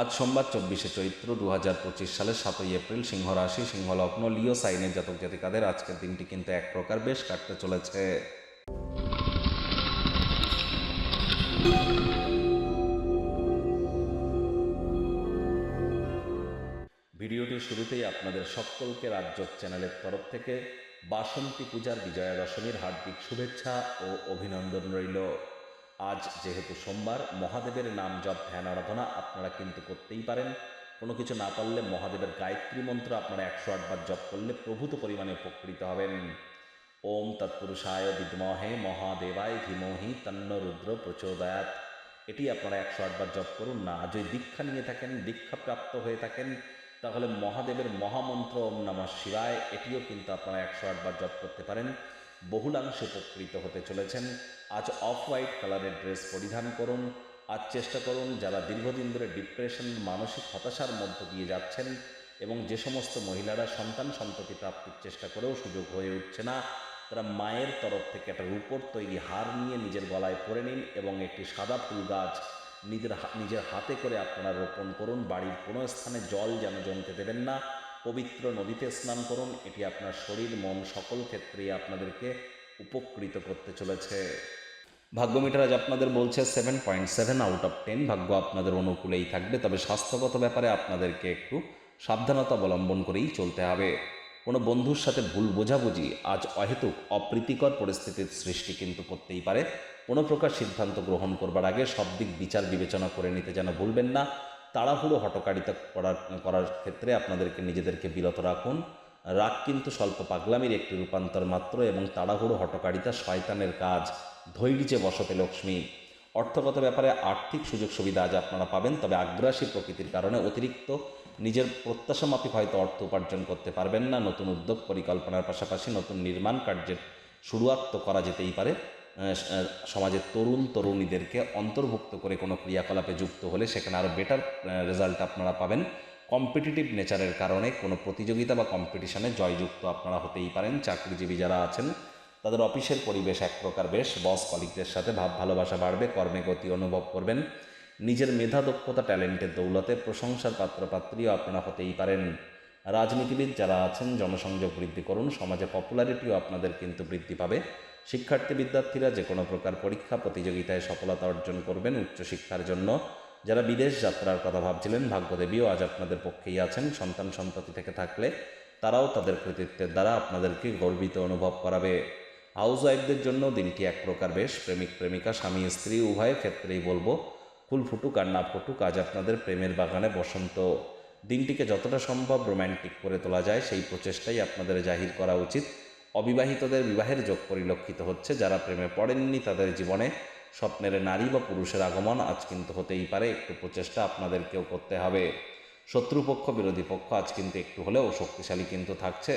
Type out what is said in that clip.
আজ সোমবার 24শে চৈত্র 2025 সালের 7ই এপ্রিল, সিংহ রাশি, সিংহ লগ্ন, লিও সাইনের জাতক জাতিকাদের আজকের দিনটি কিন্তু এক প্রকার বেশ কাটতে চলেছে। ভিডিওটির শুরুতেই আপনাদের সকলকে রাজযোগ চ্যানেলের তরফ থেকে বাসন্তী পূজার বিজয়া দশমীর হার্দিক শুভেচ্ছা ও অভিনন্দন রইল। আজ যেহেতু সোমবার, মহাদেবের নাম জপ ধ্যান আরাধনা আপনারা কিন্তু করতেই পারেন। কোনো কিছু না পারলে মহাদেবের গায়ত্রী মন্ত্র আপনারা 108 বার জপ করলে প্রভূত পরিমাণে উপকৃত হবেন। ওম তৎপুরুষায় বিদ্মহে মহাদেবায় ধীমহি তন্ন রুদ্র প্রচোদয়াৎ, এটি আপনারা 108 বার জপ করুন না। যদি দীক্ষা নিয়ে থাকেন, দীক্ষাপ্রাপ্ত হয়ে থাকেন, তাহলে মহাদেবের মহামন্ত্র ওম নমঃ শিবায়, এটিও কিন্তু আপনারা 108 বার জপ করতে পারেন। বহুলাংশে উপকৃত হতে চলেছেন। আজ অফ হোয়াইট কালারের ড্রেস পরিধান করুন। আজ চেষ্টা করুন, যারা দীর্ঘদিন ধরে ডিপ্রেশন, মানসিক হতাশার মধ্য দিয়ে যাচ্ছেন এবং যে সমস্ত মহিলারা সন্তান সন্ততি প্রাপ্তির চেষ্টা করেও সুযোগ হয়ে উঠছে না, তারা মায়ের তরফ থেকে একটা রূপোর তৈরি হার নিয়ে নিজের গলায় পরে নিন এবং একটি সাদা ফুল গাছ নিজের হাতে করে আপনারা রোপণ করুন। বাড়ির কোনো স্থানে জল যেন জমতে দেবেন না। পবিত্র নদীতে স্নান করুন। এটি আপনার শরীর মন সকল ক্ষেত্রেই আপনাদেরকে উপকৃত করতে চলেছে। ভাগ্য মিটার আজ আপনাদের বলছে 7.7 আউট অফ 10। ভাগ্য আপনাদের অনুকূলেই থাকবে, তবে স্বাস্থ্যগত ব্যাপারে আপনাদেরকে একটু সাবধানতা অবলম্বন করেই চলতে হবে। কোনো বন্ধুর সাথে ভুল বোঝাবুঝি আজ অহেতুক অপ্রীতিকর পরিস্থিতির সৃষ্টি কিন্তু করতেই পারে। কোনো প্রকার সিদ্ধান্ত গ্রহণ করবার আগে সব দিক বিচার বিবেচনা করে নিতে যেন ভুলবেন না। তাড়াহুড়ো হঠকারিতা করার ক্ষেত্রে আপনাদেরকে নিজেদেরকে বিরত রাখুন। রাগ কিন্তু স্বল্প পাগলামির একটি রূপান্তর মাত্র এবং তাড়াহুড়ো হঠকারিতা শয়তানের কাজ। ধৈর্যে বসতে লক্ষ্মী। অর্থগত ব্যাপারে আর্থিক সুযোগ সুবিধা আজ আপনারা পাবেন, তবে আগ্রাসী প্রকৃতির কারণে অতিরিক্ত নিজের প্রত্যাশা মাফিক হয়তো অর্থ উপার্জন করতে পারবেন না। নতুন উদ্যোগ পরিকল্পনার পাশাপাশি নতুন নির্মাণ কার্যের শুরুয়াত তো করা যেতেই পারে। সমাজের তরুণ তরুণীদেরকে অন্তর্ভুক্ত করে কোনো ক্রিয়াকলাপে যুক্ত হলে সেখানে আরও বেটার রেজাল্ট আপনারা পাবেন। কম্পিটিটিভ নেচারের কারণে কোনো প্রতিযোগিতা বা কম্পিটিশনে জয়যুক্ত আপনারা হতেই পারেন। চাকরিজীবী যারা আছেন, তাদের অফিসের পরিবেশ এক প্রকার বেশ। বস কলিগদের সাথে ভাব ভালোবাসা বাড়বে, কর্মে গতি অনুভব করবেন। নিজের মেধা দক্ষতা ট্যালেন্টের দৌলতে প্রশংসার পাত্রপাত্রীও আপনারা হতেই পারেন। রাজনীতিবিদ যারা আছেন, জনসংযোগ বৃদ্ধি করুন। সমাজে পপুলারিটিও আপনাদের কিন্তু বৃদ্ধি পাবে। শিক্ষার্থী বিদ্যার্থীরা যে কোনো প্রকার পরীক্ষা প্রতিযোগিতায় সফলতা অর্জন করবেন। উচ্চশিক্ষার জন্য যারা বিদেশ যাত্রার কথা ভাবছিলেন, ভাগ্যদেবীও আজ আপনাদের পক্ষেই আছেন। সন্তান সন্ততি থেকে থাকলে তারাও তাদের কৃতিত্বের দ্বারা আপনাদেরকে গর্বিত অনুভব করাবে। হাউস ওয়াইফদের জন্য দিনটি এক প্রকার বেশ। প্রেমিক প্রেমিকা, স্বামী স্ত্রী উভয় ক্ষেত্রেই বলবো, ফুল ফুটুক আর না ফুটুক, আজ আপনাদের প্রেমের বাগানে বসন্ত। দিনটিকে যতটা সম্ভব রোম্যান্টিক করে তোলা যায় সেই প্রচেষ্টাই আপনাদের জাহির করা উচিত। অবিবাহিতদের বিবাহের যোগ পরিলক্ষিত হচ্ছে। যারা প্রেমে পড়েননি তাদের জীবনে স্বপ্নের নারী বা পুরুষের আগমন আজ কিন্তু হতেই পারে। একটু প্রচেষ্টা আপনাদেরকেও করতে হবে। শত্রুপক্ষ বিরোধী পক্ষ আজ কিন্তু একটু হলেও শক্তিশালী কিন্তু থাকছে।